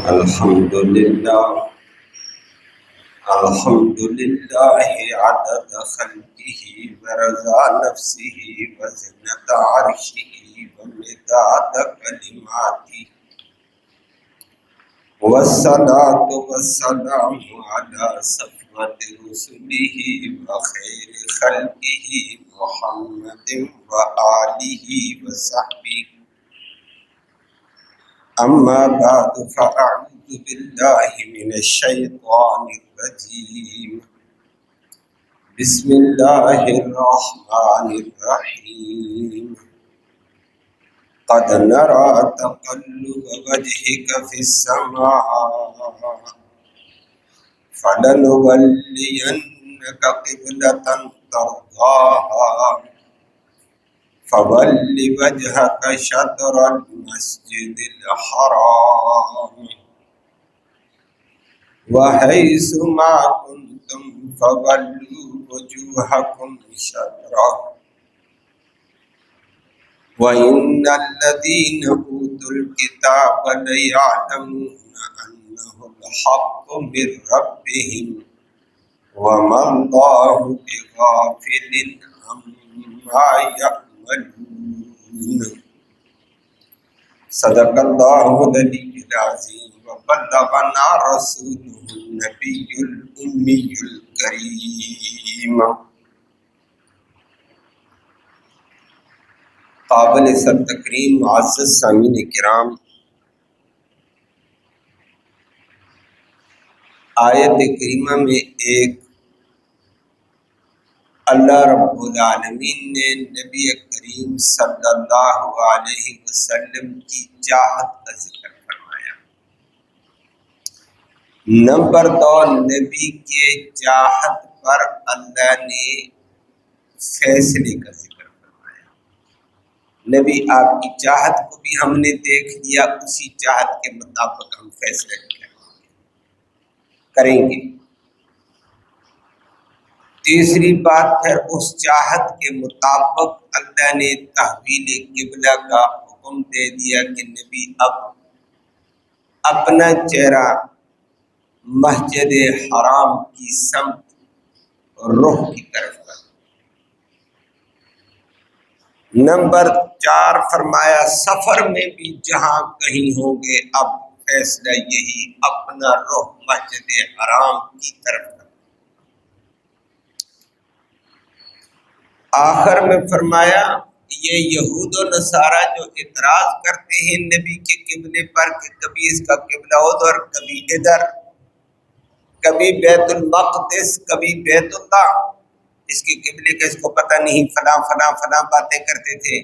الحمد لله الحمد لله عدد خلقه ورضا نفسه وزنة عرشه ومداد كلماته والصلاة والسلام على صفوة رسله وخير خلقه محمد وآله وصحبه. أما بعد فأعوذ بالله من الشيطان الرجيم. بسم الله الرحمن الرحيم. قد نرى تقلب وجهك في السماء فلنولينك قبلة ترضاها فول وجهك شطر المسجد الحرام وحيث ما كنتم فولوا وجوهكم شطره وإن الذين أوتوا الكتاب ليعلمون أنه الحق من ربهم وما الله بغافل عما يعملون. صدق الله العلي العظيم وبلغنا رسوله النبي الأمي الكريم. قابل سر تکریم معزز سامعین کرام، آیت کریمہ میں ایک اللہ رب العالمین نے نبی کریم صلی اللہ علیہ وسلم کی چاہت کا ذکر فرمایا. نمبر 2، نبی کے چاہت پر اللہ نے فیصلے کا ذکر. نبی آپ کی چاہت کو بھی ہم نے دیکھ لیا، اسی چاہت کے مطابق ہم فیصلے کریں گے. تیسری بات، پھر اس چاہت کے مطابق اللہ نے تحویل قبلہ کا حکم دے دیا کہ نبی اب اپنا چہرہ مسجد حرام کی سمت رخ کی طرف کر. نمبر 4 فرمایا سفر میں بھی جہاں کہیں ہوں گے اب فیصلہ یہی، اپنا رخ مسجد حرام کی طرف کر. آخر میں فرمایا یہ یہود و نصارہ جو اعتراض کرتے ہیں نبی کے قبلے پر کہ کبھی اس کا قبلہ ادھر کبھی ادھر، کبھی بیت المقدس کبھی بیت اللہ، اس کے قبلے کا اس کو پتہ نہیں، فلاں فلاں فلاں باتیں کرتے تھے.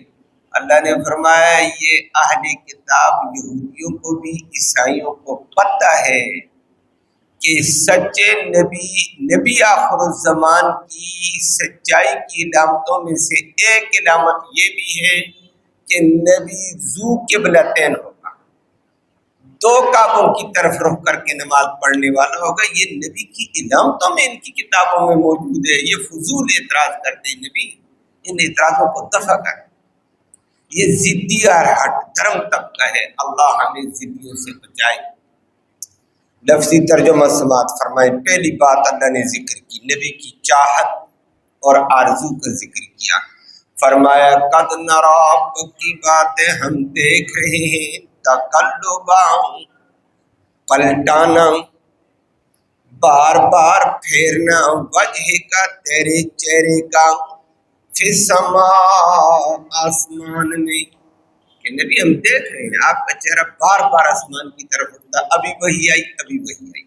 اللہ نے فرمایا یہ اہل کتاب یہودیوں کو بھی عیسائیوں کو پتہ ہے کہ سچے نبی آخر الزمان کی سچائی کی علامتوں میں سے ایک علامت یہ بھی ہے کہ نبی ذو قبلتین ہوگا، 2 کعبوں کی طرف رخ کر کے نماز پڑھنے والا ہوگا. یہ نبی کی علامتوں میں ان کی کتابوں میں موجود ہے. یہ فضول اعتراض کرتے ہیں، نبی ان اعتراضوں کو دفع کر. یہ ضدی اور ہٹ دھرم طبقہ ہے، اللہ ہمیں ضدیوں سے بچائے. لفظی ترجمہ سماعت فرمائے. پہلی بات اللہ نے ذکر کی، نبی کی چاہت اور آرزو کا ذکر کیا. فرمایا قد نرا، کی باتیں ہم دیکھ رہے ہیں، تقلبا پلٹانا، بار بار پھیرنا، وجہ کا تیرے چہرے کا، فی السماء آسمان میں. کہ نبی ہم دیکھ رہے ہیں آپ کا چہرہ بار بار آسمان کی طرف اٹھتا، ابھی وہی آئی ابھی وہی آئی.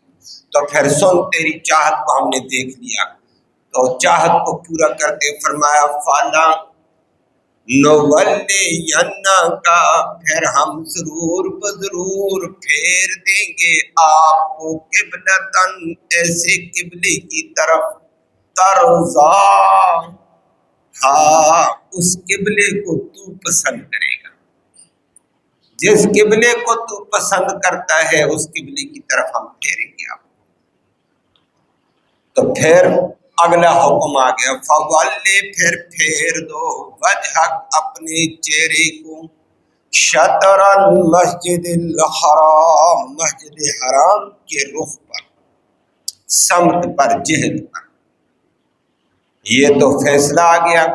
تو پھر سن تیری چاہت کو ہم نے دیکھ لیا. تو چاہت کو پورا کرتے فرمایا فالا نولینکا، پھر ہم ضرور بضرور پھیر دیں گے آپ کو قبلتن، ایسے قبلے کی طرف، ترضا، ہاں اس قبلے کو تو پسند کرے گا. جس قبلے کو تو پسند کرتا ہے اس قبلے کی طرف ہم پھیریں گے آپ. تو پھر اگلا حکم آ گیا، فوالے، پھر پھیر دو، وجہک، اپنے چہرے کو، شطر المسجد الحرام، مسجد حرام کے رخ پر، سمت پر، جہت پر. یہ تو فیصلہ آ گیا.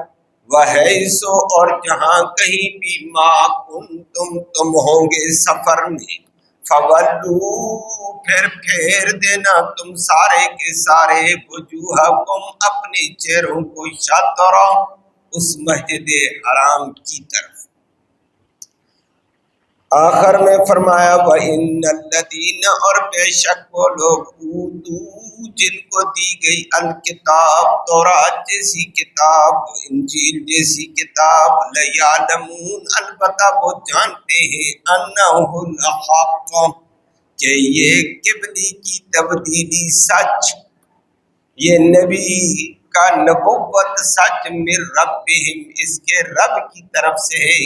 وَحَيْثُ، اور جہاں کہیں بھی ما کنتم تم ہوں گے سفر میں، فَوَلُّوا، پھر پھیر دینا تم سارے کے سارے، وجوہکم، اپنے چہروں کو، شطر، اس مسجد حرام کی طرف. آخر میں فرمایا وَإِنَّ الَّذِينَ، اور بے شک وہ لوگ، اوتو، جن کو دی گئی الکتاب، تورات جیسی کتاب، انجیل جیسی کتاب، لَيَعْلَمُونَ، البتہ وہ جانتے ہیں، أَنَّهُ الْحَقُّ، کہ یہ قبلے کی تبدیلی سچ، یہ نبی کا نبوت سچ، من ربہم، اس کے رب کی طرف سے ہے.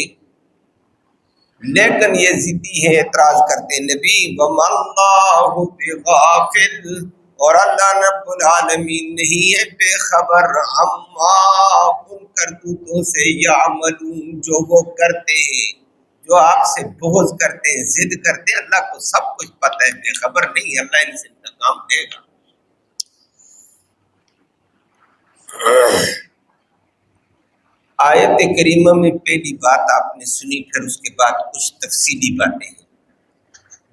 لیکن یہ ضدی ہیں، اعتراض کرتے ہیں نبی، وَمَا اللَّهُ بِغَافِلٍ، اور اللہ رب العالمین نہیں ہے بے خبر، عَمَّا، ان کرتوتوں سے، یعملون، جو وہ کرتے ہیں، جو آپ سے بغض کرتے ہیں، ضد کرتے ہیں، اللہ کو سب کچھ پتہ ہے، بے خبر نہیں ہے، اللہ ان سے انتقام لے گا. آیت کریمہ میں پہلی بات آپ نے سنی، پھر اس کے بعد کچھ تفصیلی باتیں ہیں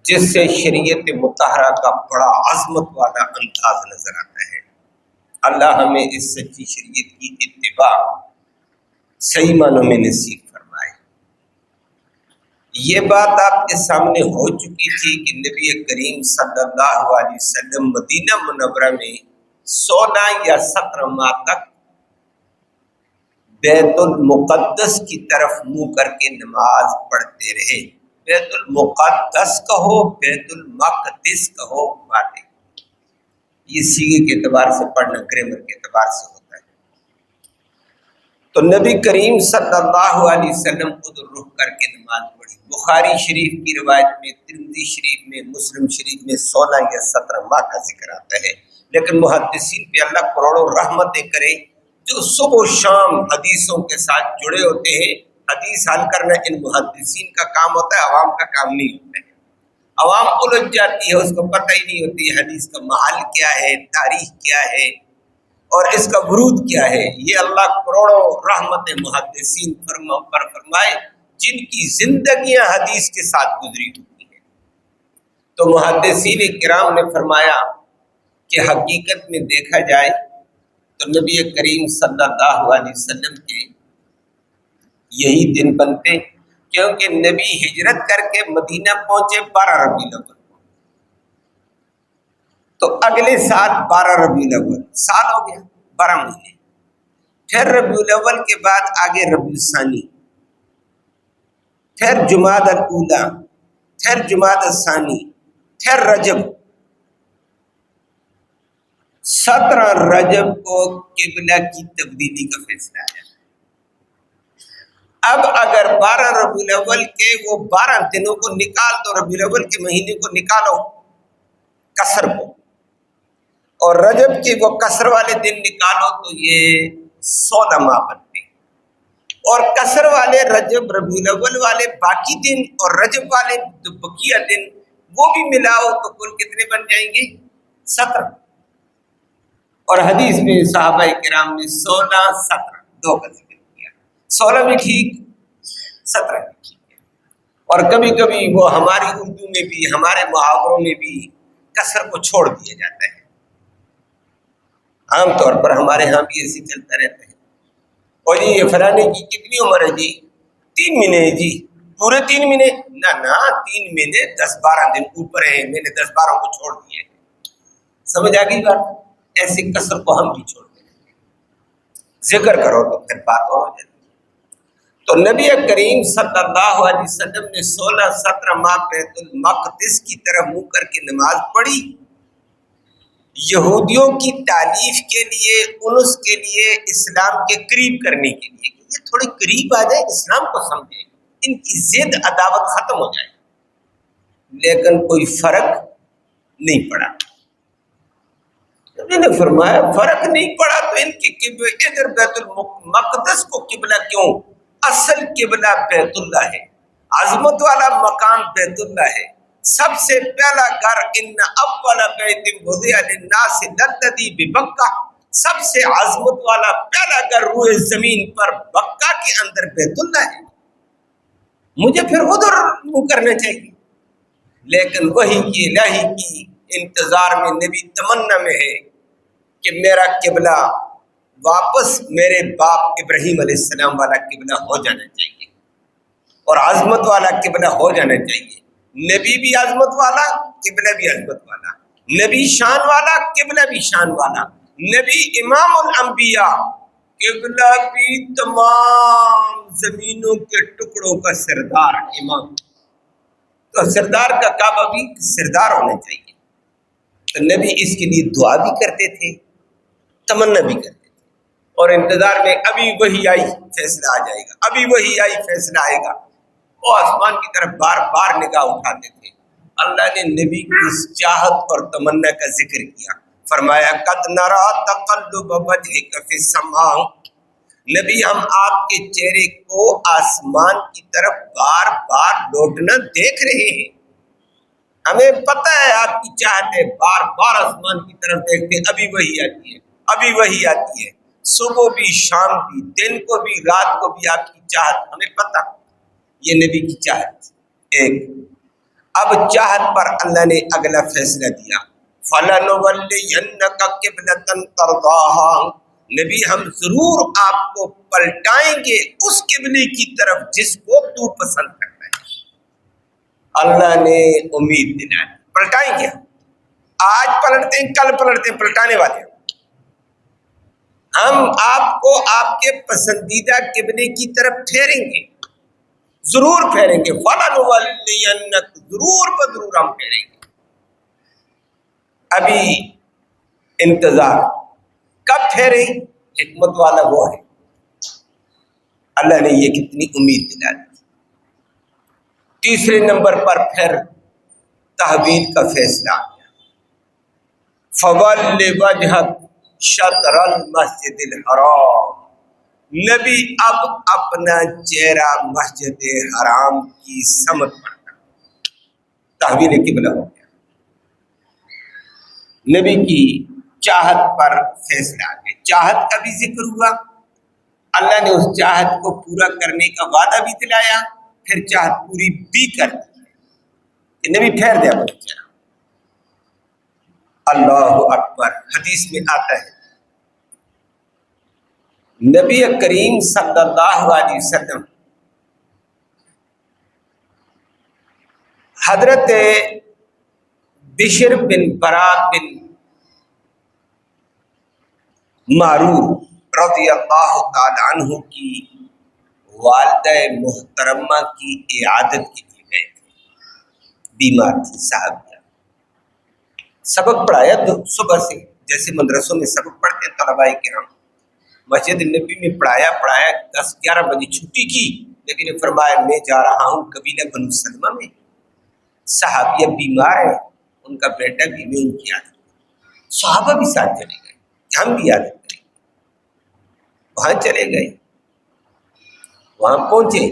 جس سے شریعت مطہرہ کا بڑا عظمت والا انداز نظر آتا ہے. اللہ ہمیں اس سچی شریعت کی اتباع صحیح معنوں میں نصیب فرمائے. یہ بات آپ کے سامنے ہو چکی تھی کہ نبی کریم صلی اللہ علیہ وسلم مدینہ منورہ میں 16 یا 17 ماہ تک بیت المقدس کی طرف منہ کر کے نماز پڑھتے رہے. بیت المقدس کہو، بیت المقدس کہو، باتیں یہ سیغے کے اعتبار سے پڑھنا، گرامر کے اعتبار سے ہوتا ہے. تو نبی کریم صلی اللہ علیہ وسلم ادھر رخ کر کے نماز پڑھی. بخاری شریف کی روایت میں، ترمذی شریف میں، مسلم شریف میں 16 یا 17 ماہ کا ذکر آتا ہے. لیکن محدثین پہ اللہ کروڑوں رحمتیں کرے، جو صبح و شام حدیثوں کے ساتھ جڑے ہوتے ہیں. حدیث حل کرنا ان محدثین کا کام ہوتا ہے، عوام کا کام نہیں ہوتا ہے. عوام الجھ جاتی ہے، اس کو پتہ ہی نہیں ہوتی حدیث کا محل کیا ہے، تاریخ کیا ہے، اور اس کا ورود کیا ہے. یہ اللہ کروڑوں رحمت محدثین پر فرمائے جن کی زندگیاں حدیث کے ساتھ گزری ہوتی ہیں. تو محدثین کرام نے فرمایا کہ حقیقت میں دیکھا جائے تو نبی کریم صلی اللہ علیہ وسلم کے یہی دن بنتے، کیونکہ نبی ہجرت کر کے مدینہ پہنچے 12 ربیع الاول، تو اگلے سال 12 ربیع الاول، سال ہو گیا 12 مہینے. پھر ربیع الاول کے بعد آگے ربیع الثانی، پھر جمادی الاولی، پھر جمادی الثانی، پھر رجب. 17 رجب کو قبلہ کی تبدیلی کا فیصلہ آیا. اب اگر 12 ربیع الاول کے وہ 12 دنوں کو نکال دو، ربیع الاول کے مہینے کو نکالو کسر کو، اور رجب کے وہ کسر والے دن نکالو، تو یہ 16 ماہ بنتے ہیں. اور کسر والے رجب، ربیع الاول والے باقی دن اور رجب والے جو بقیہ دن وہ بھی ملاؤ تو کل کتنے بن جائیں گے؟ 17. اور حدیث میں صحابہ کرام نے 16، 17 دو کا ذکر کیا. 16 بھی ٹھیک، 17 بھی ٹھیک ہے. اور کبھی کبھی وہ ہماری اردو میں بھی، ہمارے محاوروں میں بھی کسر کو چھوڑ دیا جاتا ہے. عام طور پر ہمارے ہاں بھی ایسے چلتا رہتا ہے. اور جی یہ فلانے کی کتنی عمر ہے جی؟ 3 مہینے ہے جی. پورے 3 مہینے؟ نہ 3 مہینے 10-12 دن اوپر ہے، میں نے 10-12 کو چھوڑ دیا ہے. سمجھ آ گئی بات؟ ایسے کسر کو ہم بھی چھوڑ دیں، ذکر کرو تو پھر بات اور ہو جاتی ہے. تو نبی کریم صلی اللہ علیہ وسلم نے 16-17 ماہ بیت المقدس کی طرف منہ کر کے نماز پڑھی. یہودیوں کی تالیف کے لیے، انس کے لیے، اسلام کے قریب کرنے کے لیے، کہ یہ تھوڑے قریب آ جائے، اسلام کو سمجھیں، ان کی ضد عداوت ختم ہو جائے. لیکن کوئی فرق نہیں پڑا. نبی نے فرمایا فرق نہیں پڑا تو ان کے قبلے ادھر بیت المقدس کو قبلہ کیوں؟ اصل قبلہ بیت اللہ ہے. عظمت والا مقام بیت اللہ ہے. سب سے پہلا گھر ان اول بیت وضع للناس للذی ببکہ، سب سے عظمت والا پہلا گھر روئے زمین پر بکہ کے اندر بیت اللہ ہے. مجھے پھر ادھر منہ کرنا چاہیے، لیکن وہی کی الہی کی انتظار میں نبی تمنا میں ہے کہ میرا قبلہ واپس میرے باپ ابراہیم علیہ السلام والا قبلہ ہو جانا چاہیے، اور عظمت والا قبلہ ہو جانا چاہیے. نبی بھی عظمت والا، قبلہ بھی عظمت والا، نبی شان والا، قبلہ بھی شان والا، نبی امام الانبیاء، قبلہ بھی تمام زمینوں کے ٹکڑوں کا سردار امام. تو سردار کا کعبہ بھی سردار ہونا چاہیے. تو نبی اس کے لیے دعا بھی کرتے تھے، تمنا بھی کرتے تھے، اور انتظار میں ابھی وہی آئی فیصلہ آ جائے گا، ابھی وہی آئی فیصلہ آئے گا. وہ آسمان کی طرف بار بار نگاہ اٹھاتے تھے. اللہ نے نبی کی اس چاہت اور تمنا کا ذکر کیا، فرمایا قد نرا تقلب وجهك في السماء، نبی ہم آپ کے چہرے کو آسمان کی طرف بار بار لوٹنا دیکھ رہے ہیں. ہمیں پتہ ہے آپ کی چاہت ہے، بار بار آسمان کی طرف دیکھتے ہیں، ابھی وہی آتی ہے، ابھی وہی آتی ہے. صبح بھی، شام بھی، دن کو بھی، رات کو بھی آپ کی چاہت ہمیں پتہ. یہ نبی کی چاہت ایک. اب چاہت پر اللہ نے اگلا فیصلہ دیا، فَلَنُوَلِّيَنَّكَ قِبْلَةً تَرْضَاهَا، نبی ہم ضرور آپ کو پلٹائیں گے اس قبلے کی طرف جس کو تو پسند کرتا ہے. اللہ نے امید دلائی، پلٹائیں گے. آج پلٹتے ہیں، کل پلٹتے ہیں، پلٹانے والے ہم آپ کو آپ کے پسندیدہ قبلے کی طرف پھیریں گے، ضرور پھیریں گے. فَلَنُوَلِّيَنَّكَ، ضرور بضرور ہم پھیریں گے. ابھی انتظار، کب پھیریں؟ حکمت والا وہ ہے. اللہ نے یہ کتنی امید دلا دی. تیسرے نمبر پر پھر تحویل کا فیصلہ آ گیا. فَوَلِّ وَجْهَكَ شَطْرَ الْمَسْجِدِ الْحَرَامِ، نبی اب اپنا چہرہ مسجد حرام کی سمت پر تحویل قبلہ ہو گیا. نبی کی چاہت پر فیصلہ آ گیا. چاہت کا بھی ذکر ہوا، اللہ نے اس چاہت کو پورا کرنے کا وعدہ بھی دلایا، پھر چاہت پوری بھی کر دی کہ نبی پھیر دیا اپنا چہرہ. اللہ اکبر. حدیث میں آتا ہے نبی کریم صلی اللہ علیہ وسلم حضرت بشر بن برا بن معرور رضی اللہ تعالی عنہ کی والدہ محترمہ کی عیادت کے لیے گئے تھے. بیمار تھی صاحبہ. سبق پڑھایا تو صبح سے، جیسے مدرسوں میں سبق پڑھتے ہیں طلباء کرام، مسجد نبی میں پڑھایا 10-11 بجے چھٹی کی. نبی نے فرمایا میں جا رہا ہوں قبیلہ بنو سلمہ میں، صحابیہ بیمار ہے، ان کا بیٹا بھی، میں ان کی عادت. صحابہ بھی ساتھ چلے گئے، ہم بھی عادت کریں. وہاں چلے گئے، وہاں پہنچے،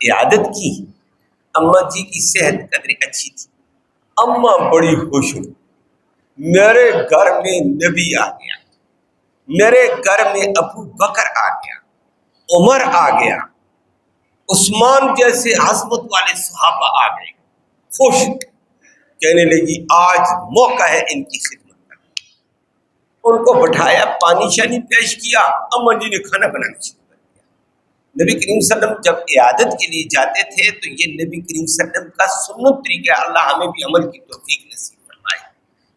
عیادت کی. اماں جی کی صحت قدر اچھی تھی. اماں بڑی خوش ہوئی، میرے گھر میں نبی آ گیا، میرے گھر میں ابو بکر آ گیا، عمر آ گیا، عثمان جیسے عظمت والے صحابہ آ گئے. خوش کہنے لگی آج موقع ہے ان کی خدمت کا. ان کو بٹھایا، پانی شانی پیش کیا. اماں جی نے کھانا بنانا شروع کر دیا. نبی کریم صلی اللہ علیہ وسلم جب عیادت کے لیے جاتے تھے تو یہ نبی کریم صلی اللہ علیہ وسلم کا سنت طریقہ ہے. اللہ ہمیں بھی عمل کی توفیق نصیب فرمائے.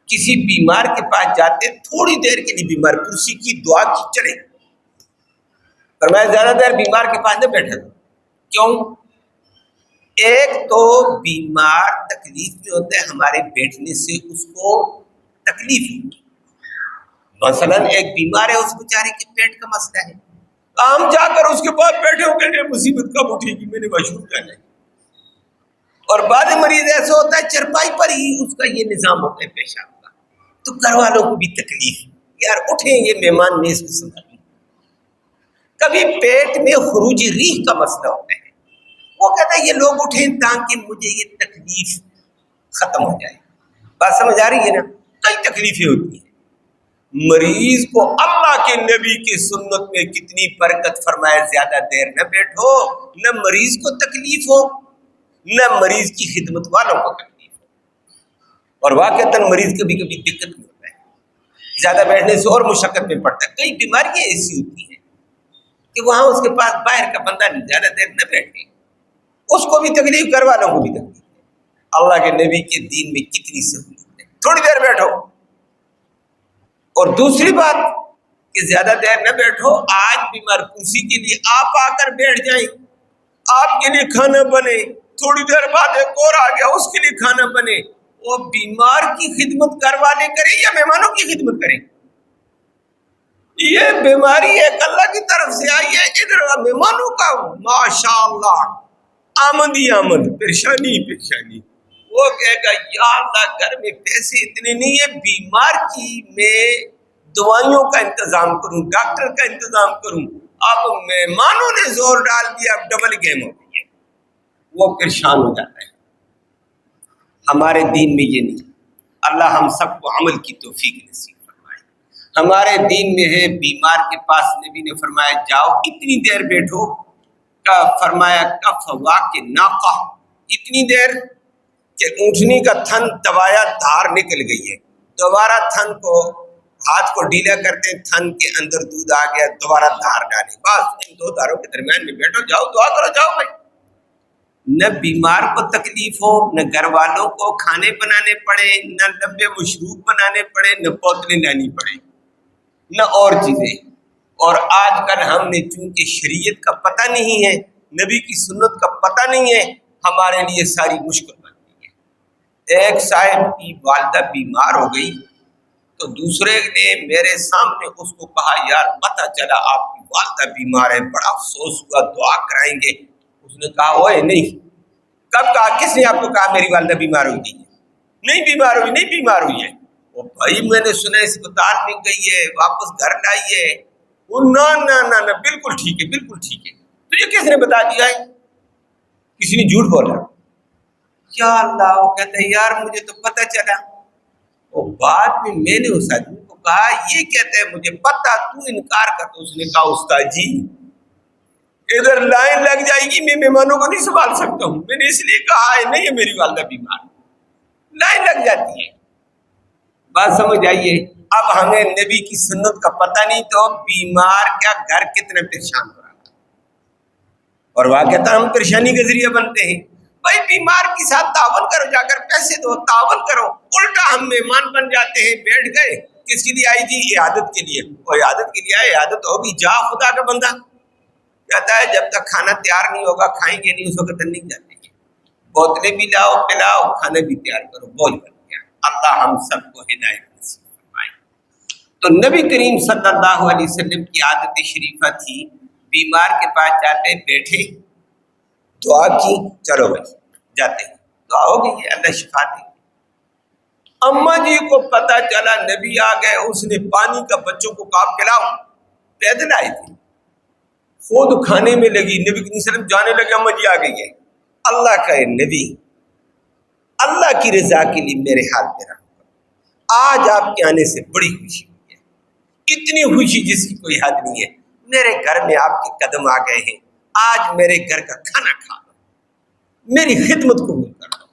کسی بیمار کے پاس جاتے، تھوڑی دیر کے لیے بیمار کرسی کی دعا کی چلے، فرمایا زیادہ دیر بیمار کے پاس نہ بیٹھا. کیوں؟ ایک تو بیمار تکلیف میں ہوتا ہے، ہمارے بیٹھنے سے اس کو تکلیف ہوگی. مثلا ایک بیمار ہے، اس بیچارے کے پیٹ کا مسئلہ ہے، ہم جا کر اس کے پاس بیٹھے ہو کہ مصیبت کب اٹھے گی، میں نے مشہور کرنا ہے. اور بعض مریض ایسا ہوتا ہے چرپائی پر ہی اس کا یہ نظام ہوتا ہے پیشاب کا، تو گھر والوں کو بھی تکلیف، یار اٹھیں یہ مہمان میز کو سنبھالیں. کبھی پیٹ میں خروج ریح کا مسئلہ ہوتا ہے، وہ کہتا ہے یہ لوگ اٹھیں تاکہ مجھے یہ تکلیف ختم ہو جائے. بات سمجھ آ رہی ہے نا؟ کئی تکلیفیں ہوتی ہیں. مریض کو اللہ کے نبی کی سنت میں کتنی برکت فرمائے زیادہ دیر نہ بیٹھو، نہ مریض کو تکلیف ہو نہ مریض کی خدمت والوں کو تکلیف ہو. اور واقعتاً مریض کبھی کبھی دقت میں ہوتا ہے، زیادہ بیٹھنے سے اور مشقت میں پڑتا ہے. کئی بیماریاں ایسی ہوتی ہیں کہ وہاں اس کے پاس باہر کا بندہ زیادہ دیر نہ بیٹھے، اس کو بھی تکلیف، گھر والوں کو بھی تکلیف. اللہ کے نبی کے دین میں کتنی سہولت ہے، تھوڑی دیر بیٹھو. اور دوسری بات کہ زیادہ دیر نہ بیٹھو. آج بیمار کرسی کے لیے آپ آ کر بیٹھ جائیں، آپ کے لیے کھانا بنے، تھوڑی دیر بعد ایک اور آ گیا اس کے لیے کھانا بنے. وہ بیمار کی خدمت گھر والے کریں یا مہمانوں کی خدمت کریں؟ یہ بیماری ایک اللہ کی طرف سے آئی ہے، ادھر مہمانوں کا ماشاء اللہ آمد ہی آمد، پریشانی ہی پریشانی. وہ کہے گا یا اللہ گھر میں پیسے اتنے نہیں ہے، بیمار کی میں دوائیوں کا انتظام کروں، ڈاکٹر کا انتظام کروں. اب مہمانوں نے زور ڈال دیا، اب ڈبل گیم ہو گئی ہے، وہ پریشان ہو جاتا ہے. ہمارے دین میں یہ نہیں. اللہ ہم سب کو عمل کی توفیق نصیب فرمائے. ہمارے دین میں ہے بیمار کے پاس نبی نے فرمایا جاؤ اتنی دیر بیٹھو، کا فرمایا کف واق ناقہ، اتنی دیر کہ اونٹنی کا تھن دبایا دھار نکل گئی ہے، دوبارہ تھن کو ہاتھ کو ڈھیلا کرتے ہیں، تھن کے اندر دودھ آ گیا، دوبارہ دھار ڈالے. بس ان دو دھاروں کے درمیان میں بیٹھو، جاؤ دعا کرو، جاؤ بھائی. نہ بیمار کو تکلیف ہو، نہ گھر والوں کو کھانے بنانے پڑے، نہ ڈبے مشروب بنانے پڑے، نہ بوتلیں لانی پڑے، نہ اور چیزیں. اور آج کل ہم نے چونکہ شریعت کا پتہ نہیں ہے، نبی کی سنت کا پتہ نہیں ہے، ہمارے لیے ساری مشکل بنتی ہے. ایک صاحب کی والدہ بیمار ہو گئی تو دوسرے نے میرے سامنے اس کو کہا یار پتہ چلا آپ کی والدہ بیمار ہے، بڑا افسوس ہوا، دعا کرائیں گے. اس نے کہا اوئے نہیں. کب کہا؟ کس نے آپ کو کہا میری والدہ بیمار ہو گئی ہے؟ نہیں بیمار ہوئی، نہیں بیمار ہوئی ہے. وہ بھائی میں نے سنا اسپتال میں گئی ہے، واپس گھر لائی ہے. وہ نہ نہ نہ نہ بالکل ٹھیک ہے، بالکل ٹھیک ہے. تجھے کس نے بتا دیا ہے؟ کسی نے جھوٹ بولا. یا اللہ. وہ کہتا ہے یار مجھے تو پتہ چلا. وہ بعد میں نے اس آدمی کو کہا یہ کہتا ہے مجھے پتہ، تو انکار کرتا. اس نے کہا استاد جی ادھر لائن لگ جائے گی، میں مہمانوں کو نہیں سنبھال سکتا ہوں. میں نے اس لیے کہا ہے نہیں ہے میری والدہ بیمار. لائن لگ جاتی ہے. بات سمجھ آئیے. اب ہمیں نبی کی سنت کا پتہ نہیں تو بیمار کیا گھر کتنے پریشان ہو رہا ہے. اور واقعتا ہم پریشانی کے ذریعے بنتے ہیں. بھائی بیمار کے ساتھ تعاون کرو، جا کر پیسے دو، تعاون کرو. الٹا ہم مہمان بن جاتے ہیں. بیٹھ گئے کس کے لیے آئی جی؟ عیادت کے لیے. وہ عیادت کے لیے آئے، عیادت ہوگی، جا خدا کا بندہ. کہتا ہے جب تک کھانا تیار نہیں ہوگا کھائیں گے نہیں. اس وقت نہیں جاتے ہیں. بوتلیں بھی لاؤ، پلاؤ، کھانا بھی تیار کرو، بوجھ بن گیا. اللہ ہم سب کو ہدایت نصیب فرمائے. تو نبی کریم صلی اللہ علیہ وسلم کی عادت شریفہ تھی، بیمار کے پاس جاتے بیٹھے، دعا کی، چلو بھائی جاتے ہیں، دعا ہو گئی ہے، اللہ شفا دے. اماں جی کو پتا چلا نبی آ گئے، اس نے پانی کا بچوں کو کہا پلاؤ. پیدل آئے تھے، خود کھانے میں لگی. نبی صلی اللہ علیہ وسلم جانے لگے اماں جی آ گئی ہے. اللہ کا نبی، اللہ کی رضا کے لیے میرے حال پہ رہا. آج آپ کے آنے سے بڑی خوشی ہوئی ہے، اتنی خوشی جس کی کوئی حد نہیں ہے. میرے گھر میں آپ کے قدم آ گئے ہیں، آج میرے گھر کا کھانا کھا لو، میری خدمت قبول کر لو.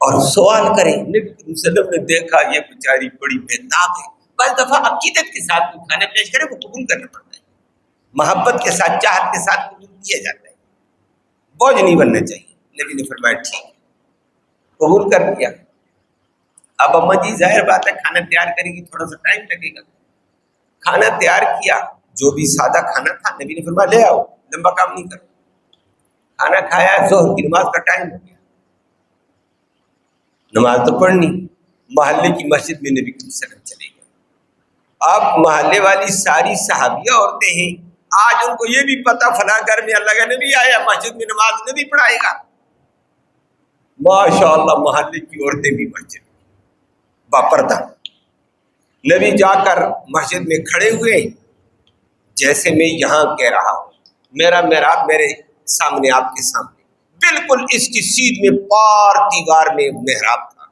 اور سوال کریں. نبی صلی اللہ علیہ وسلم نے دیکھا یہ بیچاری بڑی بےتاب ہے. بعض دفعہ عقیدت کے ساتھ کوئی کھانا پیش کرے وہ قبول کرنا پڑتا ہے، محبت کے ساتھ، چاہت کے ساتھ قبول کیا جاتا ہے، بوجھ نہیں بننا چاہیے. نبی نے فرمایا ٹھیک ہے، قبول کر دیا. اب اماں جی ظاہر بات ہے کھانا تیار کرے گی، تھوڑا سا ٹائم لگے گا. کھانا تیار کیا، جو بھی سادہ کھانا تھا. نبی نے فرمایا لے آؤ، لمبا کام نہیں کرو. کھانا کھایا، ظہر کی نماز کا ٹائم ہو گیا. نماز تو پڑھنی، محلے کی مسجد میں نبی صلی اللہ علیہ وسلم چلے گئے. اب محلے والی ساری صحابیہ عورتیں ہیں، آج ان کو یہ بھی پتا فلاں گھر میں اللہ کا نبی آیا، مسجد میں نماز نبی پڑھائے گا. ماشاء اللہ محلے کی عورتیں بھی مسجد باپردہ. نبی جا کر مسجد میں کھڑے ہوئے، جیسے میں یہاں کہہ رہا ہوں، میرا محراب میرے سامنے، آپ کے سامنے بالکل اس کی سیدھ میں پار دیوار میں محراب تھا.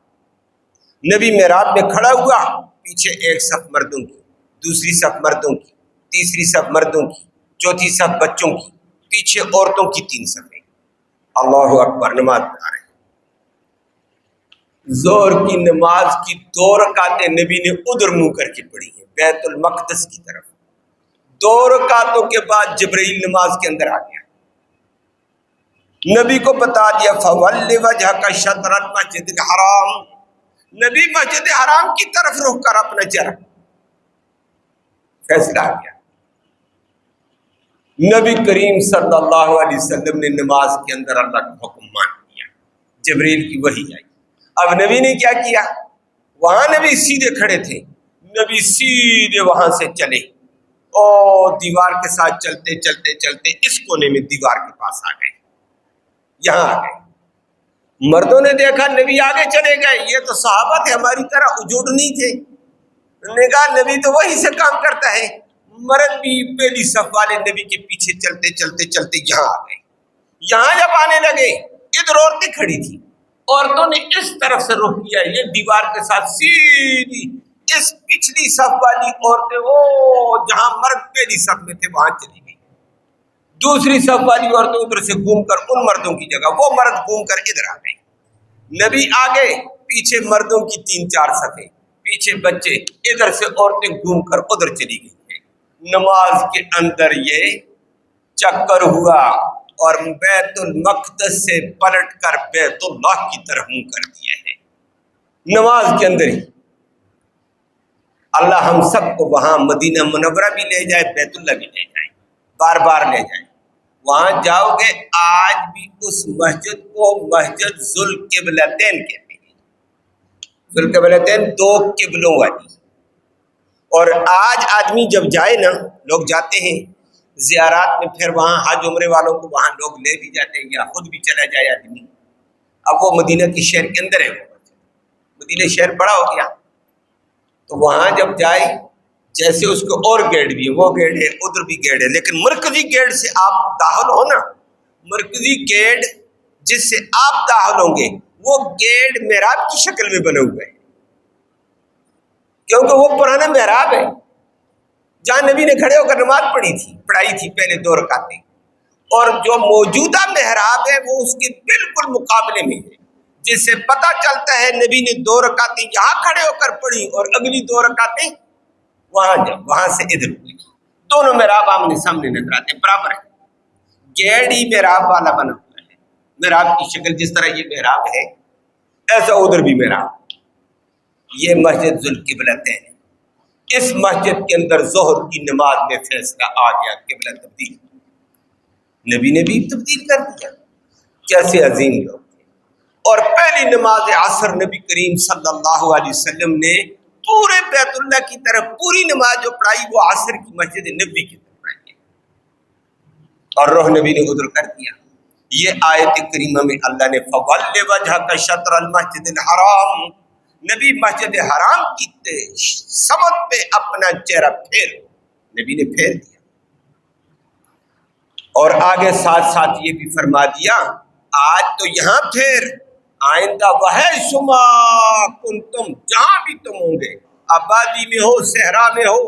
نبی محراب میں کھڑا ہوا، پیچھے ایک صف مردوں کی، دوسری صف مردوں کی، تیسری صف مردوں کی، چوتھی صف بچوں کی، پیچھے عورتوں کی 3 صفیں. اللہ اکبر. نماز پڑھا رہے ہیں. ظہر کی نماز کی 2 رکعتیں نبی نے ادھر منہ کر کے پڑھی ہیں، بیت المقدس کی طرف. 2 رکعتوں کے بعد جبرائیل نماز کے اندر آ گیا. نبی کو بتا دیا فَوَلِّ وَجْهَكَ شَطْرَ الْمَسْجِدِ الْحَرَامِ. نبی مسجد حرام کی طرف رخ کر اپنا چہرہ. فیصلہ آ گیا. نبی کریم صلی اللہ علیہ وسلم نے نماز کے اندر اللہ کا حکم مان لیا. جبریل کی وحی آئی. اب نبی نے کیا کیا؟ وہاں نبی سیدھے کھڑے تھے، نبی سیدھے وہاں سے چلے اور دیوار کے ساتھ چلتے چلتے چلتے اس کونے میں دیوار کے پاس آ گئے، یہاں آ گئے. مردوں نے دیکھا نبی آگے چلے گئے، یہ تو صحابہ تھے ہماری طرح اجوڑ نہیں تھے. انہوں نے کہا نبی تو وہی سے کام کرتا ہے. مرد بھی پہلی صف والے نبی کے پیچھے چلتے چلتے چلتے یہاں آ گئے. یہاں جب آنے لگے ادھر عورتیں کھڑی تھی، عورتوں نے اس طرف سے رخ کیا، یہ دیوار کے ساتھ سیدھی اس پچھلی صف والی عورتیں وہ جہاں مرد پہلی صف میں تھے وہاں چلی گئی. دوسری صف والی عورتیں ادھر سے گھوم کر ان مردوں کی جگہ وہ مرد گھوم کر ادھر آ گئے. نبی آگے، پیچھے مردوں کی 3-4 صفیں، پیچھے بچے، ادھر سے عورتیں گھوم کر ادھر چلی گئی. نماز کے اندر یہ چکر ہوا اور بیت المقدس سے پلٹ کر بیت اللہ کی طرف منہ کر دیا ہے. نماز کے اندر ہی اللہ ہم سب کو وہاں مدینہ منورہ بھی لے جائے، بیت اللہ بھی لے جائے، بار بار لے جائے. وہاں جاؤ گے آج بھی اس مسجد کو مسجد ذوالقبلتین کہتے ہیں. ذوالقبلتین 2 قبلوں والی. اور آج آدمی جب جائے نا، لوگ جاتے ہیں زیارات میں، پھر وہاں حج عمرے والوں کو وہاں لوگ لے بھی جاتے ہیں یا خود بھی چلا جائے آدمی. اب وہ مدینہ کے شہر کے اندر ہے، مدینہ شہر بڑا ہو گیا، تو وہاں جب جائے جیسے اس کو اور گیٹ بھی ہے، وہ گیٹ ہے، ادھر بھی گیٹ ہے، لیکن مرکزی گیٹ سے آپ داخل ہو نا، مرکزی گیٹ جس سے آپ داخل ہوں گے وہ گیٹ محراب کی شکل میں بنے ہوئے ہیں، کیونکہ وہ پرانا محراب ہے جہاں نبی نے کھڑے ہو کر نماز پڑھائی تھی پہلے 2 رکعتیں. اور جو موجودہ محراب ہے وہ اس کے بالکل مقابلے میں ہے، جس سے پتہ چلتا ہے نبی نے 2 رکعتیں یہاں کھڑے ہو کر پڑھی اور اگلی 2 رکعتیں وہاں سے ادھر ہوئی. دونوں محراب آمنے سامنے نظر آتے برابر ہے. گیٹ ہی محراب والا بنا ہوا ہے، محراب کی شکل جس طرح یہ محراب ہے ایسا ادھر بھی محراب. یہ مسجد ذوالقبلتین ہے. اس مسجد کے اندر ظہر کی نماز میں فیصلہ آ گیا، قبلہ تبدیل. نبی نے بھی تبدیل کر دیا. کیسے عظیم لوگ تھے. اور پہلی نماز عصر نبی کریم صلی اللہ علیہ وسلم نے پورے بیت اللہ کی طرف پوری نماز جو پڑھائی وہ عصر کی مسجد نبی کی طرف پڑھائی اور روح نبی نے ادھر کر دیا. یہ آیت کریمہ میں اللہ نے فَوَلِّ وَجْهَكَ شَطْرَ الْمَسْجِدِ الْحَرَامِ، نبی مسجد حرام کی سمت پہ اپنا چہرہ پھیر، نبی نے پھیر دیا. اور آگے ساتھ ساتھ یہ بھی فرما دیا آج تو یہاں پھیر، آئندہ وَحَیْثُمَا کُنْتُمْ، جہاں بھی تم ہوں گے، آبادی میں ہو، صحرا میں ہو،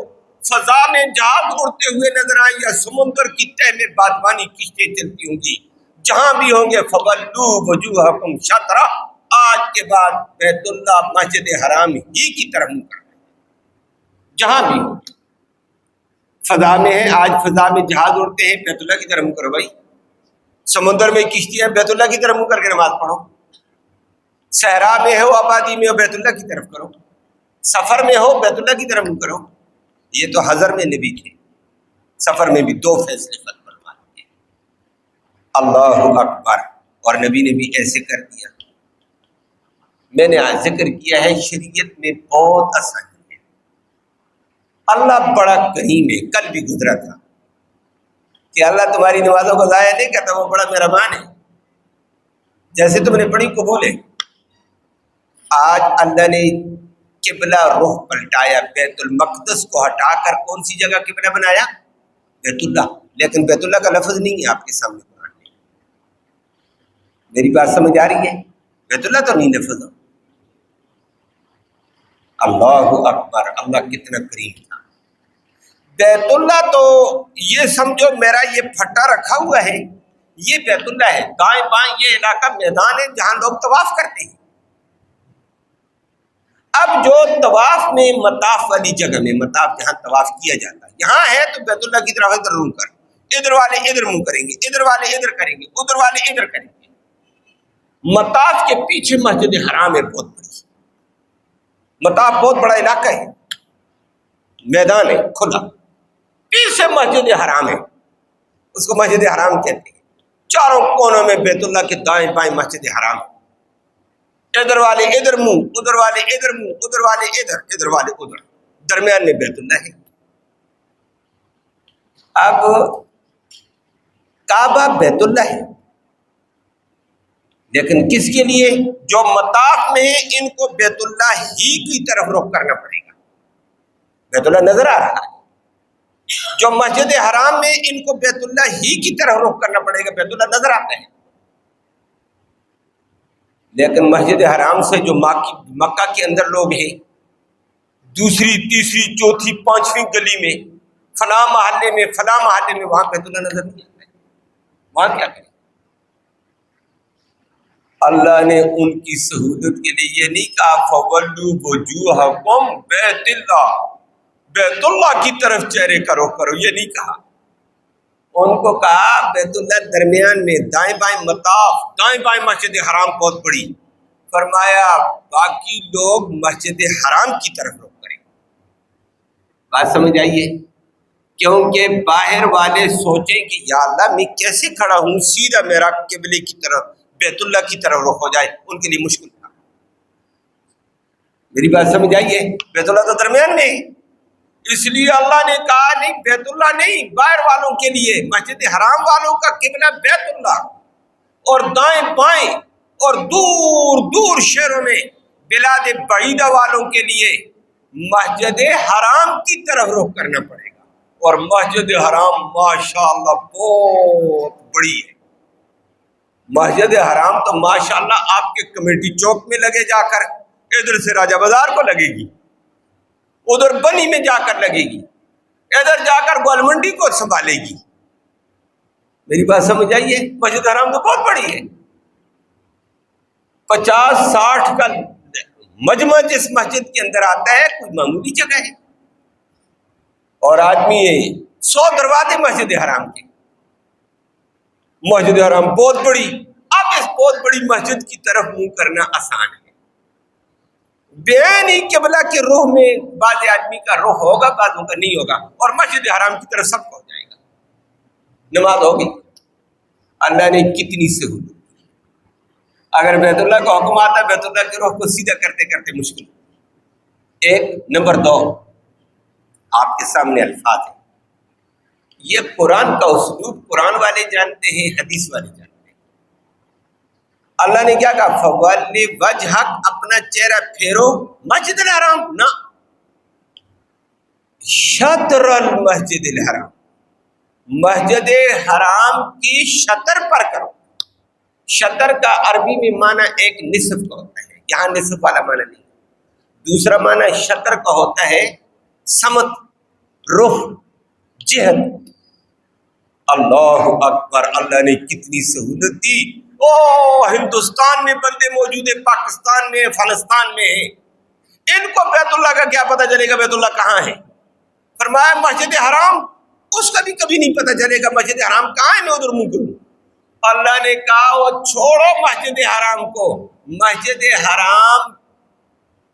فضا میں جہاز اڑتے ہوئے نظر آئیں یا سمندر کی تہ میں بادبانی کشتیں چلتی ہوں گی، جہاں بھی ہوں گے فَوَلُّوا وُجُوهَكُمْ شَطْرَهُ، آج کے بعد بیت اللہ مسجد حرام ہی کی طرف منہ کر دیں. جہاں بھی ہو، فضا میں ہے، آج فضا میں جہاز اڑتے ہیں، بیت اللہ کی طرف منہ کرو بھائی. سمندر میں کشتیاں، بیت اللہ کی طرف منہ کر کے نماز پڑھو. صحرا میں ہو، آبادی میں ہو، بیت اللہ کی طرف کرو. سفر میں ہو، بیت اللہ کی طرف منہ کرو. یہ تو حضر میں نبی تھے، سفر میں بھی 2 فیصلے فرما دیے. اللہ اکبر. اور نبی نے بھی ایسے کر دیا. میں نے آج ذکر کیا ہے شریعت میں بہت آسانی ہے. اللہ بڑا کریم ہے. کل بھی گزرا تھا کہ اللہ تمہاری نمازوں کو ضائع نہیں کرتا، وہ بڑا مہربان ہے. جیسے تم نے پڑھی قبول ہے. آج اللہ نے قبلہ رخ پلٹایا، بیت المقدس کو ہٹا کر کون سی جگہ قبلہ بنایا؟ بیت اللہ. لیکن بیت اللہ کا لفظ نہیں ہے آپ کے سامنے قرآن میں. میری بات سمجھ آ رہی ہے؟ بیت اللہ تو نہیں نفذ ہو. اللہ اکبر، اللہ کتنا کریم تھا. بیت اللہ تو یہ سمجھو میرا یہ پھٹا رکھا ہوا ہے، یہ بیت اللہ ہے. دائیں بائیں یہ علاقہ میدان ہے جہاں لوگ طواف کرتے ہیں. اب جو طواف میں مطاف والی جگہ میں، مطاف جہاں طواف کیا جاتا ہے، یہاں ہے تو بیت اللہ کی طرف ادھر منہ کر، ادھر والے ادھر منہ کریں گے، ادھر والے ادھر کریں گے، ادھر والے ادھر کریں گے. مطاف کے پیچھے مسجد حرام ہے بہت بڑی. مطاف بہت بڑا علاقہ ہے، میدان ہے کھلا، پیچھے مسجد حرام ہے، اس کو مسجد حرام کہتے ہیں. چاروں کونوں میں بیت اللہ کے دائیں بائیں مسجد حرام ہے. ادھر والے ادھر منہ، ادھر والے ادھر منہ، ادھر والے ادھر، ادھر والے ادھر، درمیان میں بیت اللہ ہے. اب کعبہ بیت اللہ ہے، لیکن کس کے لیے؟ جو مطاف میں ہیں ان کو بیت اللہ ہی کی طرف رخ کرنا پڑے گا. بیت اللہ نظر آ رہا ہے. جو مسجد حرام میں ان کو بیت اللہ ہی کی طرف رخ کرنا پڑے گا، بیت اللہ نظر آتا ہے. لیکن مسجد حرام سے جو مکہ کے اندر لوگ ہیں، دوسری تیسری چوتھی پانچویں گلی میں، فلاں محلے میں، فلاں محلے میں، وہاں بیت اللہ نظر نہیں آتا ہے. وہاں کیا کریں؟ اللہ نے ان کی سہولت کے لیے یہ نہیں کہا فَوَلُّوا وُجُوهَكُمْ بیت اللہ، بیت اللہ کی طرف چہرے کا رخ کرو، یہ نہیں کہا. ان کو کہا بیت اللہ درمیان میں، دائیں بائیں مطاف، دائیں بائیں مسجد حرام بہت بڑی. فرمایا باقی لوگ مسجد حرام کی طرف رخ کریں. بات سمجھ آئیے؟ کیونکہ باہر والے سوچیں کہ یا اللہ میں کیسے کھڑا ہوں سیدھا میرا قبلے کی طرف بیت اللہ کی طرف رخ ہو جائے، ان کے لیے مشکل تھا. میری بات سمجھ آئیے؟ بیت اللہ تو درمیان میں ہے، اس لیے اللہ نے کہا نہیں بیت اللہ نہیں، باہر والوں کے لیے مسجد حرام والوں کا قبلہ بیت اللہ، اور دائیں بائیں اور دور دور شہروں میں بلاد بعیدہ والوں کے لیے مسجد حرام کی طرف رخ کرنا پڑے گا. اور مسجد حرام ماشاءاللہ بہت بڑی ہے. مسجد حرام تو ماشاءاللہ آپ کے کمیٹی چوک میں لگے جا کر، ادھر سے راجہ بازار کو لگے گی، ادھر بنی میں جا کر لگے گی، ادھر جا کر گول منڈی کو سنبھالے گی. میری بات سمجھ آئیے؟ مسجد حرام تو بہت بڑی ہے. 50-60 کا مجمع جس مسجد کے اندر آتا ہے کوئی معمولی جگہ ہے. اور آدمی 100 دروازے مسجد حرام کے. مسجد حرام بہت بڑی. اب اس بہت بڑی مسجد کی طرف منہ کرنا آسان ہے. بین ہی قبلہ کے رخ میں بعض آدمی کا رخ ہوگا، بعضوں کا نہیں ہوگا، اور مسجد حرام کی طرف سب کو ہو جائے گا، نماز ہوگی. اللہ نے کتنی سہولت. اگر بیت اللہ کا حکم آتا ہے بیت اللہ کے رخ کو سیدھا کرتے کرتے مشکل. ایک نمبر 2 آپ کے سامنے الفاظ ہیں. یہ قرآن کا اسلوب قرآن والے جانتے ہیں، حدیث والے جانتے ہیں. اللہ نے کیا کہا فَوَلِّ وَجْهَكَ، اپنا چہرہ پھیرو مسجد الحرام، نہ شطر المسجد الحرام، مسجد حرام کی شطر پر کرو. شطر کا عربی میں معنی ایک نصف کا ہوتا ہے، یہاں نصف والا معنی نہیں. دوسرا معنی شطر کا ہوتا ہے سمت، رخ، جہت. اللہ اکبر، اللہ نے کتنی سہولت دی. ہندوستان میں بندے موجود ہیں، پاکستان میں، فلسطین میں ہیں، ان کو بیت اللہ کا کیا پتہ چلے گا بیت اللہ کہاں ہے؟ فرمایا مسجد حرام، اس کا بھی کبھی نہیں پتہ چلے گا مسجد حرام کہاں ہے، میں ادھر منہ کروں. اللہ نے کہا وہ چھوڑو مسجد حرام کو، مسجد حرام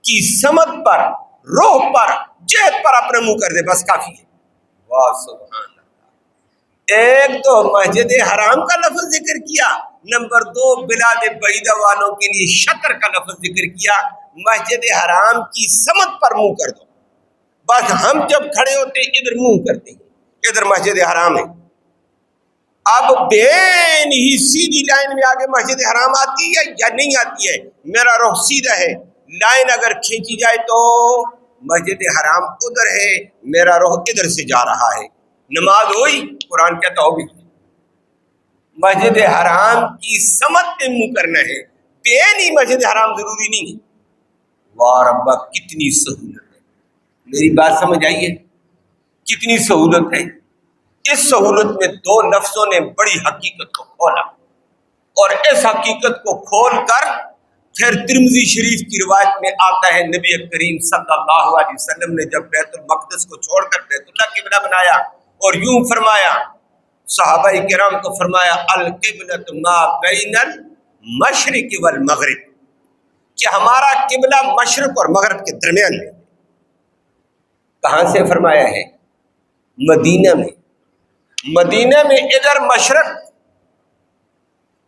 کی سمت پر، روح پر، جہت پر اپنے منہ کر دے، بس کافی ہے. واہ سبحان اللہ. ایک تو مسجد حرام کا لفظ ذکر کیا، نمبر 2 بلاد بعیدہ والوں کے لیے شطر کا لفظ ذکر کیا. مسجد حرام کی سمت پر منہ کر دو. بس ہم جب کھڑے ہوتے ادھر منہ کرتے ہیں، ادھر مسجد حرام ہے. اب بین ہی سیدھی لائن میں آگے مسجد حرام آتی ہے یا نہیں آتی ہے؟ میرا رخ سیدھا ہے، لائن اگر کھینچی جائے تو مسجد حرام ادھر ہے، میرا رخ ادھر سے جا رہا ہے. نماز ہوئی؟ قرآن کہتا ہوگی. مسجد حرام کی سمت میں منہ کرنا ہے، بے نہیں مسجد حرام ضروری نہیں ہے۔ واہ ربا کتنی سہولت ہے، میری بات سمجھ آئی ہے؟ کتنی سہولت ہے۔ اس سہولت میں دو لفظوں نے بڑی حقیقت کو کھولا، اور اس حقیقت کو کھول کر پھر ترمذی شریف کی روایت میں آتا ہے نبی کریم صلی اللہ علیہ وسلم نے جب بیت المقدس کو چھوڑ کر بیت اللہ قبلہ بنایا اور یوں فرمایا، صحابہ کرام کو فرمایا القبلۃ ما بین المشرق والمغرب، کہ ہمارا قبلہ مشرق اور مغرب کے درمیان میں۔ کہاں سے فرمایا ہے؟ مدینہ میں۔ مدینہ میں ادھر مشرق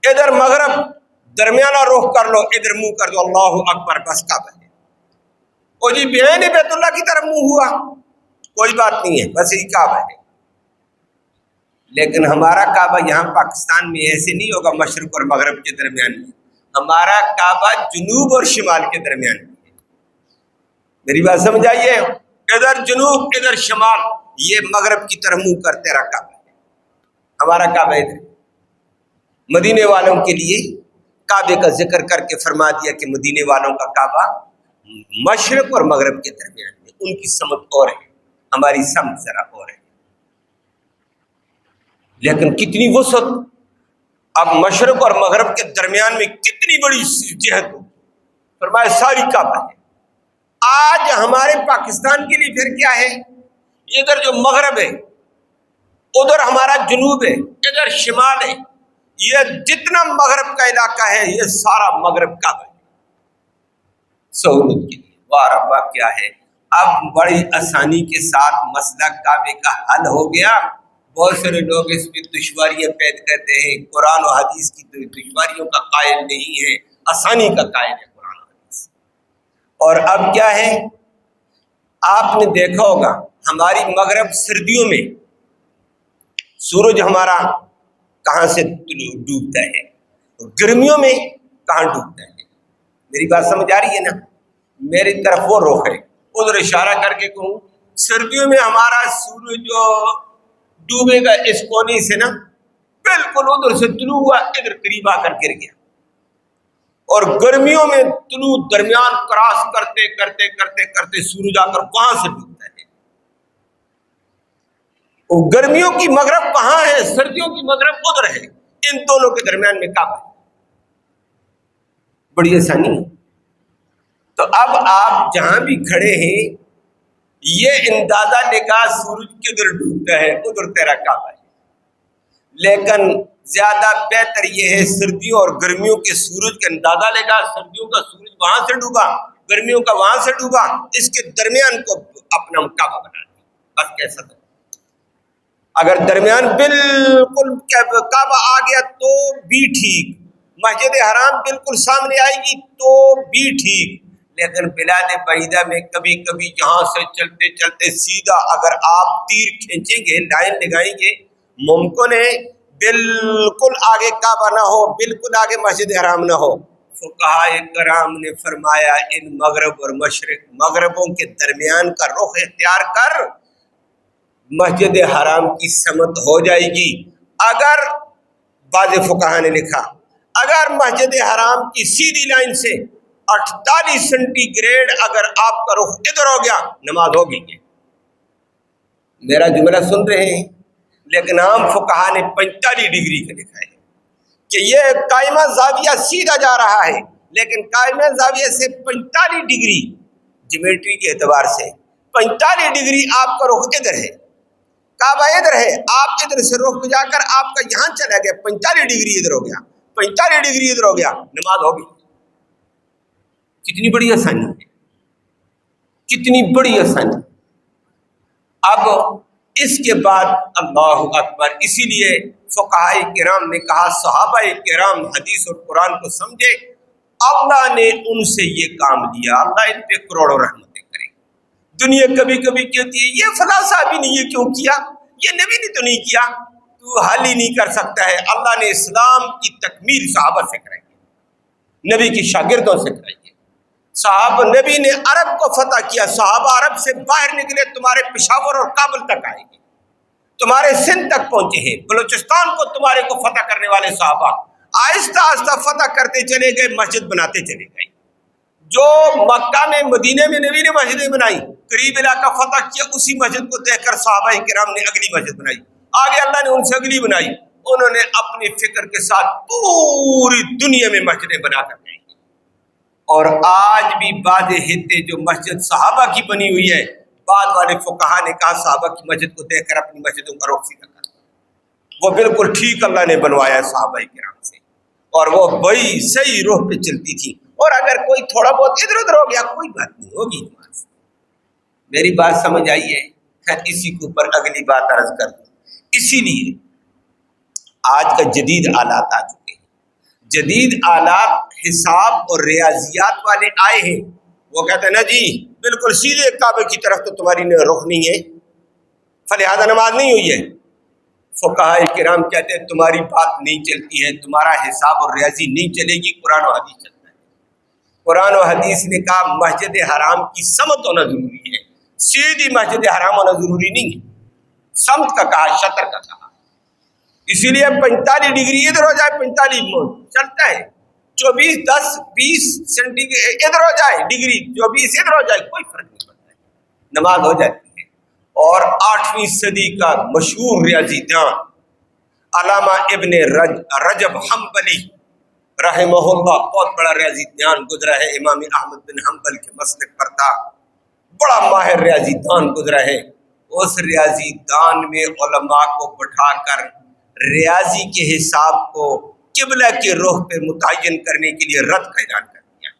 ادھر مغرب، درمیانہ رخ کر لو، ادھر منہ کر دو، اللہ اکبر، بس کعبہ ہے۔ وہ جی بہن بیت اللہ کی طرف منہ ہوا، کوئی بات نہیں ہے، بس یہی کعبہ ہے۔ لیکن ہمارا کعبہ یہاں پاکستان میں ایسے نہیں ہوگا مشرق اور مغرب کے درمیان میں، ہمارا کعبہ جنوب اور شمال کے درمیان میں ہے۔ میری بات سمجھ آئیے؟ ادھر جنوب ادھر شمال، یہ مغرب کی طرف منہ کر تیرا کعبہ ہے، ہمارا کعبہ ادھر۔ مدینے والوں کے لیے کعبے کا ذکر کر کے فرما دیا کہ مدینے والوں کا کعبہ مشرق اور مغرب کے درمیان میں، ان کی سمت اور ہے، ہماری سمت ذرا اور ہے۔ لیکن کتنی وسعت، اب مشرق اور مغرب کے درمیان میں کتنی بڑی جہت ہو، فرمایا ساری کعبہ ہے۔ آج ہمارے پاکستان کے لیے پھر کیا ہے؟ ادھر جو مغرب ہے، ادھر ہمارا جنوب ہے، ادھر شمال ہے، یہ جتنا مغرب کا علاقہ ہے یہ سارا مغرب کعبہ ہے سہولت کے لیے۔ واہ ربا کیا ہے! اب بڑی آسانی کے ساتھ مسئلہ کعبے کا حل ہو گیا۔ بہت سارے لوگ اس میں دشواریاں پیدا کرتے ہیں، قرآن و حدیث کی دشواریوں کا قائل نہیں ہے، آسانی کا قائل ہے قرآن و حدیث۔ اور اب کیا ہے؟ آپ نے دیکھا ہوگا ہماری مغرب سردیوں میں سورج ہمارا کہاں سے ڈوبتا ہے، گرمیوں میں کہاں ڈوبتا ہے؟ میری بات سمجھ آ رہی ہے نا؟ میری طرف وہ رخ ہے، ادھر اشارہ کر کے کہوں سردیوں میں ہمارا سورج جو ڈوبے گا اس کونے سے نا، بالکل ادھر سے طلوع ہوا، ادھر قریب آ کر گر گیا۔ اور گرمیوں میں طلوع درمیان کراس کرتے کرتے کرتے کرتے سورج آ کر وہاں سے ڈوبتا ہے۔ گرمیوں کی مغرب کہاں ہے؟ سردیوں کی مغرب ادھر ہے، ان دونوں کے درمیان میں کعبہ ہے۔ بڑی آسانی ہے۔ تو اب آپ جہاں بھی کھڑے ہیں یہ اندازہ لگا سورج کدھر ڈوبتا ہے، ادھر تیرا کعبہ ہے۔ لیکن زیادہ بہتر یہ ہے سردیوں اور گرمیوں کے سورج کا اندازہ لگا، سردیوں کا سورج وہاں سے ڈوبا، گرمیوں کا وہاں سے ڈوبا، اس کے درمیان کو اپنا کعبہ بنا دیا، بس کیسا تھا۔ اگر درمیان بالکل کعبہ آ گیا تو بھی ٹھیک، مسجد حرام بالکل سامنے آئے گی تو بھی ٹھیک، لیکن بلاد بعیدہ میں کبھی کبھی یہاں سے چلتے چلتے سیدھا اگر آپ تیر کھینچیں گے، لائن لگائیں گے، ممکن ہے بالکل آگے کعبہ نہ ہو، بالکل آگے مسجد حرام نہ ہو۔ فقہائے کرام نے فرمایا ان مغرب اور مشرق مغربوں کے درمیان کا رخ اختیار کر، مسجد حرام کی سمت ہو جائے گی۔ اگر بعض فقہا نے لکھا اگر مسجد حرام کی سیدھی لائن سے 48 سینٹی گریڈ اگر آپ کا رخ ادھر ہو گیا، نماز ہوگی۔ میرا جملہ سن رہے ہیں؟ لیکن عام فقہا نے 45 ڈگری کا لکھا ہے کہ یہ قائمہ زاویہ سیدھا جا رہا ہے، لیکن قائمہ زاویہ سے 45 ڈگری جیومیٹری کے اعتبار سے 45 ڈگری آپ کا رخ ادھر ہے، کعبہ ادھر ہے، آپ ادھر سے رخ جا کر آپ کا یہاں چلا گیا، 45 ڈگری ادھر ہو گیا، 45 ڈگری ادھر ہو گیا، نماز ہوگی۔ کتنی بڑی آسانی ہے، کتنی بڑی آسانی۔ اب اس کے بعد اللہ اکبر، اسی لیے فقہائے کرام نے کہا صحابہ کرام حدیث اور قرآن کو سمجھے، اللہ نے ان سے یہ کام لیا، اللہ ان پہ کروڑوں رحمتیں کرے۔ دنیا کبھی کبھی کہتی ہے یہ فلاں صحابی نے یہ کیوں کیا، یہ نبی نے تو نہیں کیا، تو حل ہی نہیں کر سکتا ہے۔ اللہ نے اسلام کی تکمیل صحابہ سے کرائی ہے، نبی کی شاگردوں سے کرائی ہے۔ صحابہ نبی نے عرب کو فتح کیا، صحابہ عرب سے باہر نکلے، تمہارے پشاور اور کابل تک آئے گے۔ تمہارے سندھ تک پہنچے ہیں، بلوچستان کو تمہارے کو فتح کرنے والے صحابہ آہستہ آہستہ فتح کرتے چلے گئے، مسجد بناتے چلے گئے۔ جو مکہ میں مدینے میں نبی نے مسجدیں بنائی، قریب علاقہ فتح کیا، اسی مسجد کو دیکھ کر صحابہ کرام نے اگلی مسجد بنائی، آگے اللہ نے ان سے اگلی بنائی، انہوں نے اپنی فکر کے ساتھ پوری دنیا میں مسجدیں بنا کر گئی۔ اور آج بھی بعض خطے جو مسجد صحابہ کی بنی ہوئی ہے، بعد والے فقہا نے کہا صحابہ کی مسجد کو دیکھ کر اپنی مسجدوں کا رخ سیدھا کر، وہ بالکل ٹھیک اللہ نے بنوایا صحابہ کرام سے، اور وہ بڑی صحیح روح پہ چلتی تھی۔ اور اگر کوئی تھوڑا بہت ادھر ادھر ہو گیا کوئی بات نہیں ہوگی نماز۔ میری بات سمجھ آئی ہے؟ خیر اسی کے اوپر اگلی بات عرض کر دوں۔ اسی لیے آج کا جدید آلات آ چکے ہیں، جدید آلات حساب اور ریاضیات والے آئے ہیں، وہ کہتے ہیں نا جی بالکل سیدھے کعبے کی طرف تو تمہاری رخ نہیں ہے، فلہذا نماز نہیں ہوئی ہے۔ فقہاء کرام کہتے ہیں تمہاری بات نہیں چلتی ہے، تمہارا حساب اور ریاضی نہیں چلے گی، قرآن و حدیث چلتا ہے۔ قرآن و حدیث نے کہا مسجد حرام کی سمت ہونا ضروری ہے، سیدھی مسجد حرام ہونا ضروری نہیں ہے، سمت کا کہا، شطر کا کہا۔ اسی لیے 45 ڈگری ادھر ہو جائے 45 چلتا ہے، 24 10 20 سینٹی ادھر ہو جائے ڈگری 24 ادھر ہو جائے کوئی فرق نہیں پڑتا ہے، نماز ہو جاتی ہے۔ اور 8ویں صدی کا مشہور ریاضی دان علامہ ابن رجب حنبلی رحمہ اللہ، بہت بڑا ریاضی دان گزرا ہے، امام احمد بن حنبل کے مسلک پر تھا، بڑا ماہر ریاضی دان گزرا ہے۔ اس ریاضی دان میں علماء کو بٹھا کر ریاضی کے حساب کو قبلہ کے رخ پہ متعین کرنے کے لیے رد کا اعلان کر دیا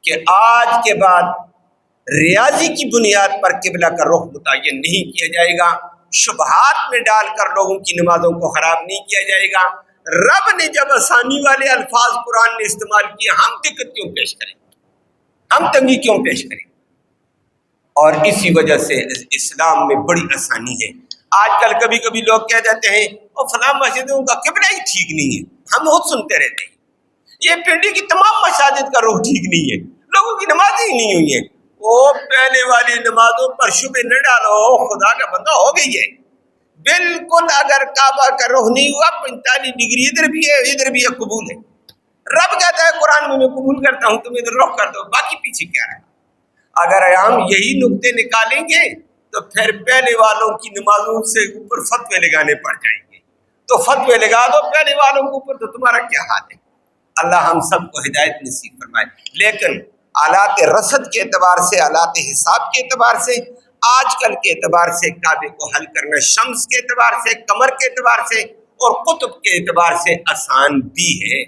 کہ آج کے بعد ریاضی کی بنیاد پر قبلہ کا رخ متعین نہیں کیا جائے گا، شبہات میں ڈال کر لوگوں کی نمازوں کو خراب نہیں کیا جائے گا۔ رب نے جب آسانی والے الفاظ قرآن نے استعمال کیے، ہم دقت کیوں پیش کریں، ہم تنگی کیوں پیش کریں؟ اور اسی وجہ سے اسلام میں بڑی آسانی ہے۔ آج کل کبھی کبھی لوگ کہہ دیتے ہیں اور فلاں مسجدوں کا قبلہ ہی ٹھیک نہیں ہے، ہم بہت سنتے رہتے ہیں، یہ پنڈی کی تمام مساجد کا رخ ٹھیک نہیں ہے، لوگوں کی نمازیں ہی نہیں ہوئی ہیں۔ وہ پہلے والی نمازوں پر شبہ نہ ڈالو، خدا کا بندہ ہو گئی ہے بالکل۔ اگر کعبہ کا رخ نہیں ہوا 45 ڈگری ادھر بھی ہے ادھر بھی ہے، قبول ہے۔ رب کہتا ہے قرآن میں قبول کرتا ہوں، تم ادھر رخ کر دو، باقی پیچھے کیا رہا۔ اگر ہم یہی نقطے نکالیں گے تو پھر پہلے والوں کی نمازوں سے اوپر فتوے لگانے پڑ جائیں گے، تو فتوے لگا دو پہلے والوں کے اوپر، تو تمہارا کیا حال ہے؟ اللہ ہم سب کو ہدایت نصیب فرمائے۔ لیکن آلات رصد کے اعتبار سے، آلات حساب کے اعتبار سے، آج کل کے اعتبار سے کعبے کو حل کرنا شمس کے اعتبار سے، قمر کے اعتبار سے اور قطب کے اعتبار سے آسان بھی ہے،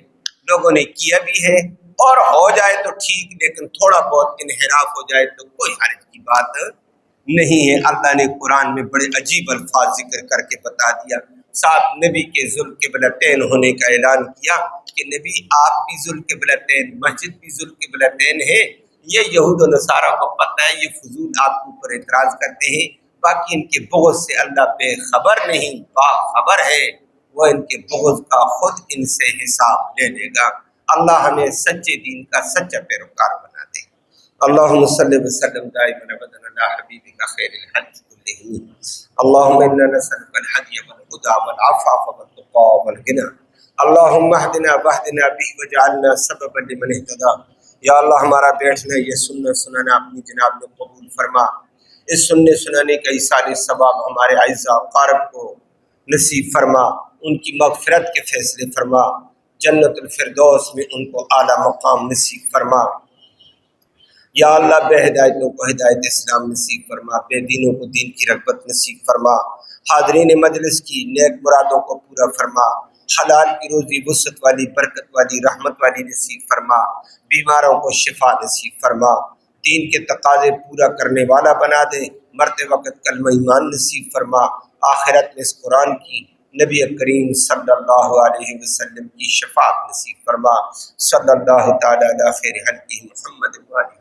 لوگوں نے کیا بھی ہے، اور ہو جائے تو ٹھیک، لیکن تھوڑا بہت انحراف ہو جائے تو کوئی حرج کی بات نہیں ہے۔ اللہ نے قرآن میں بڑے عجیب الفاظ ذکر کر کے بتا دیا، ساتھ نبی کے ذوالقبلتین ہونے کا اعلان کیا کہ نبی آپ بھی ذوالقبلتین، مسجد بھی ذوالقبلتین ہے۔ یہ یہود و نصارہ کو پتہ ہے، یہ فضول آپ کے اوپر اعتراض کرتے ہیں، باقی ان کے بغض سے اللہ بے خبر نہیں، باخبر ہے، وہ ان کے بغض کا خود ان سے حساب لے لے گا۔ اللہ ہمیں سچے دین کا سچا پیروکار بنا دے۔ اللہم صلی وسلم دائما ابدا علی حبیبک خیر الخلق کلہم، اللہم انا نسألک الہدی والہدی والعفاف والتقی والغنی، اللہم اہدنا واہدنا بہ وجعلنا سببا لمن اہتدی۔ یا اللہ ہمارا بیٹھنا یہ سننا سنانا اپنی جناب میں قبول فرما، اس سننے سنانے کا ایصال ثواب ہمارے اعزاء اقارب کو نصیب فرما، ان کی مغفرت کے فیصلے فرما، جنت الفردوس میں ان کو اعلیٰ مقام نصیب فرما۔ یا اللہ بے ہدایتوں کو ہدایت اسلام نصیب فرما، بے دینوں کو دین کی رغبت نصیب فرما، حاضرین مجلس کی نیک مرادوں کو پورا فرما، حلال کی روزی وسعت والی برکت والی رحمت والی نصیب فرما، بیماروں کو شفا نصیب فرما، دین کے تقاضے پورا کرنے والا بنا دے، مرتے وقت کلمہ ایمان نصیب فرما، آخرت میں اس قرآن کی نبی کریم صلی اللہ علیہ وسلم کی شفاعت نصیب فرما۔ صلی اللہ تعالی علی خیر خلقہ محمد و آلہ